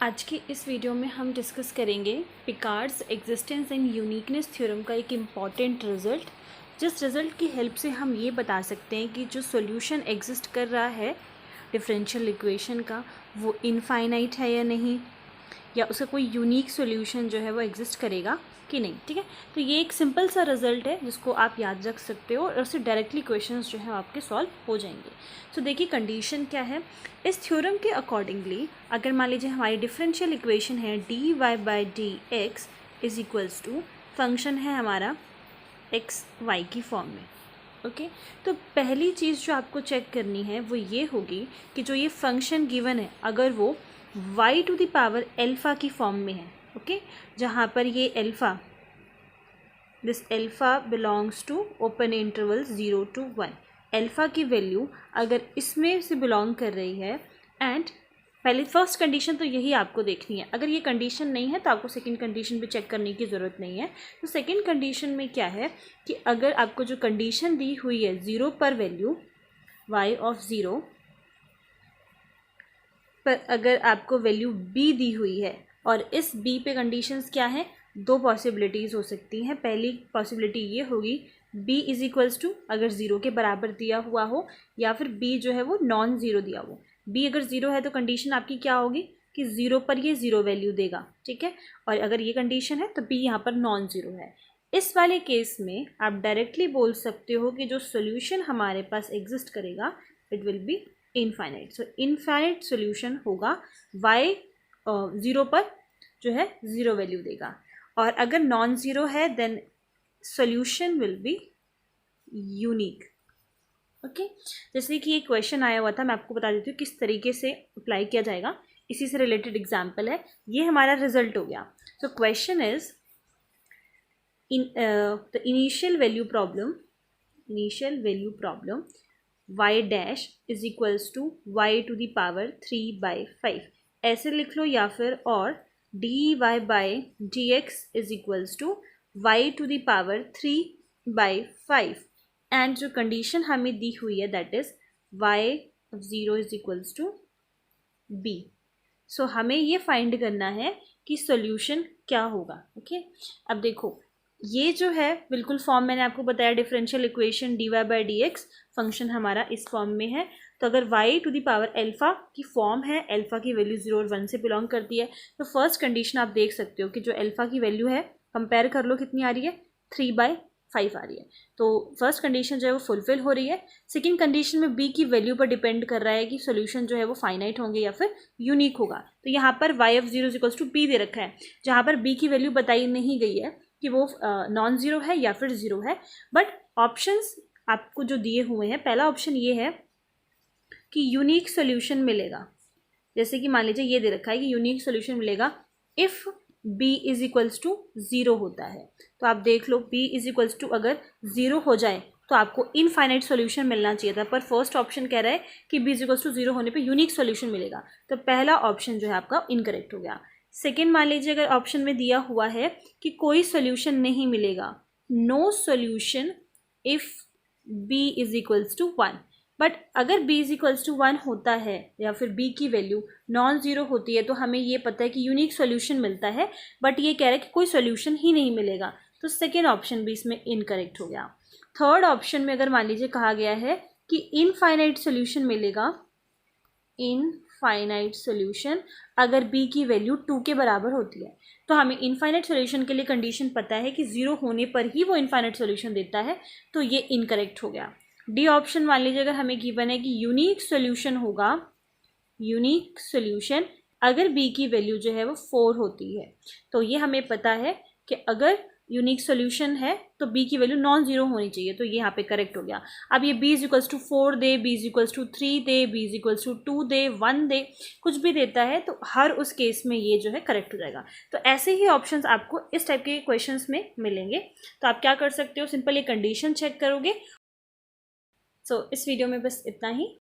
आज की इस वीडियो में हम डिस्कस करेंगे Picard's existence and uniqueness theorem का एक इम्पॉर्टेंट रिजल्ट, जिस रिजल्ट की हेल्प से हम ये बता सकते हैं कि जो सॉल्यूशन एग्जिस्ट कर रहा है डिफरेंशियल इक्वेशन का वो इनफाइनाइट है या नहीं, या उसका कोई यूनिक सॉल्यूशन जो है वो एग्जिस्ट करेगा कि नहीं। ठीक है, तो ये एक सिंपल सा रिजल्ट है जिसको आप याद रख सकते हो और उससे डायरेक्टली क्वेश्चंस जो है आपके सॉल्व हो जाएंगे। तो देखिए कंडीशन क्या है इस थ्योरम के अकॉर्डिंगली। अगर मान लीजिए हमारी डिफरेंशियल इक्वेशन है D Y by D X is equals to function है हमारा एक्स वाई की फॉर्म में। ओके, तो पहली चीज़ जो आपको चेक करनी है वो ये होगी कि जो ये फंक्शन गिवन है अगर वो y to the power alpha की फॉर्म में है। ओके, जहाँ पर ये alpha, this alpha belongs to open interval 0 to 1, alpha की वैल्यू अगर इसमें से बिलोंग कर रही है, एंड पहले फर्स्ट कंडीशन तो यही आपको देखनी है। अगर ये कंडीशन नहीं है तो आपको सेकंड कंडीशन भी चेक करने की ज़रूरत नहीं है। तो सेकंड कंडीशन में क्या है कि अगर आपको जो कंडीशन दी हुई है 0 पर वैल्यू y ऑफ 0 पर अगर आपको वैल्यू b दी हुई है और इस b पे कंडीशंस क्या हैं, दो पॉसिबिलिटीज़ हो सकती हैं। पहली पॉसिबिलिटी ये होगी b इज़ इक्वल्स टू अगर 0 के बराबर दिया हुआ हो, या फिर b जो है वो नॉन ज़ीरो दिया हो। b अगर 0 है तो कंडीशन आपकी क्या होगी कि 0 पर ये 0 वैल्यू देगा। ठीक है, और अगर ये कंडीशन है तो b यहाँ पर नॉन ज़ीरो है। इस वाले केस में आप डायरेक्टली बोल सकते हो कि जो सोल्यूशन हमारे पास एग्जिस्ट करेगा it will be infinite. So infinite solution होगा y 0 पर जो है 0 वैल्यू देगा, और अगर नॉन ज़ीरो है then solution will be unique. Okay, जैसे कि एक क्वेश्चन आया हुआ था, मैं आपको बता देती हूँ किस तरीके से अप्लाई किया जाएगा। इसी से रिलेटेड एग्जाम्पल है, ये हमारा रिजल्ट हो गया। So question is in the initial value problem y dash is equals to y to the power 3/5 ऐसे लिख लो, या फिर और dy by dx is equals to y to the power 3/5, and जो कंडीशन हमें दी हुई है that is y of 0 is equals to b। So हमें ये फाइंड करना है कि सॉल्यूशन क्या होगा। ओके, अब देखो ये जो है बिल्कुल फॉर्म मैंने आपको बताया differential equation D Y by D X, function हमारा इस फॉर्म में है। तो अगर y to the power alpha की फॉर्म है, एल्फ़ा की वैल्यू 0 और 1 से बिलोंग करती है, तो फर्स्ट कंडीशन आप देख सकते हो कि जो एल्फ़ा की वैल्यू है कंपेयर कर लो कितनी आ रही है, 3/5 आ रही है। तो फर्स्ट कंडीशन जो है वो फुलफिल हो रही है। सेकेंड कंडीशन में b की वैल्यू पर डिपेंड कर रहा है कि सोल्यूशन जो है वो फाइनाइट होंगे या फिर यूनिक होगा। तो यहाँ पर y of 0 equals to p दे रखा है, जहाँ पर b की वैल्यू बताई नहीं गई है कि वो नॉन ज़ीरो है या फिर ज़ीरो है। बट ऑप्शंस आपको जो दिए हुए हैं, पहला ऑप्शन ये है कि यूनिक सॉल्यूशन मिलेगा। जैसे कि मान लीजिए ये दे रखा है कि यूनिक सॉल्यूशन मिलेगा if b is equals to 0 होता है। तो आप देख लो b इज इक्वल्स टू अगर 0 हो जाए तो आपको इनफाइनाइट सॉल्यूशन मिलना चाहिए था, पर फर्स्ट ऑप्शन कह रहा है कि b इज इक्वल्स टू 0 होने पे यूनिक सॉल्यूशन मिलेगा। तो पहला ऑप्शन जो है आपका इनकरेक्ट हो गया। सेकेंड, मान लीजिए अगर ऑप्शन में दिया हुआ है कि कोई सॉल्यूशन नहीं मिलेगा, no solution if b is equals to 1, but अगर b इज इक्वल्स टू 1 होता है या फिर b की वैल्यू नॉन ज़ीरो होती है तो हमें ये पता है कि यूनिक सॉल्यूशन मिलता है, बट ये कह रहा है कि कोई सॉल्यूशन ही नहीं मिलेगा। तो सेकेंड ऑप्शन भी इसमें इनकरेक्ट हो गया। थर्ड ऑप्शन में अगर मान लीजिए कहा गया है कि इनफाइनाइट सॉल्यूशन मिलेगा, इनफाइनाइट सॉल्यूशन अगर b की वैल्यू 2 के बराबर होती है, तो हमें इनफाइनाइट सॉल्यूशन के लिए कंडीशन पता है कि 0 होने पर ही वो इनफाइनाइट सॉल्यूशन देता है, तो ये इनकरेक्ट हो गया। डी ऑप्शन मान लीजिए अगर हमें गिवन है कि यूनिक सॉल्यूशन होगा, यूनिक सॉल्यूशन अगर b की वैल्यू जो है वो 4 होती है, तो ये हमें पता है कि अगर यूनिक सॉल्यूशन है तो b की वैल्यू नॉन ज़ीरो होनी चाहिए, तो ये यहाँ पे करेक्ट हो गया। अब ये b इज इक्वल्स टू 4 दे, b इज इक्वल्स टू 3 दे, b इज इक्वल्स टू 2 दे, 1 दे, कुछ भी देता है तो हर उस केस में ये जो है करेक्ट हो जाएगा। तो ऐसे ही ऑप्शंस आपको इस टाइप के क्वेश्चंस में मिलेंगे। तो आप क्या कर सकते हो, सिंपल ये कंडीशन चेक करोगे। सो इस वीडियो में बस इतना ही।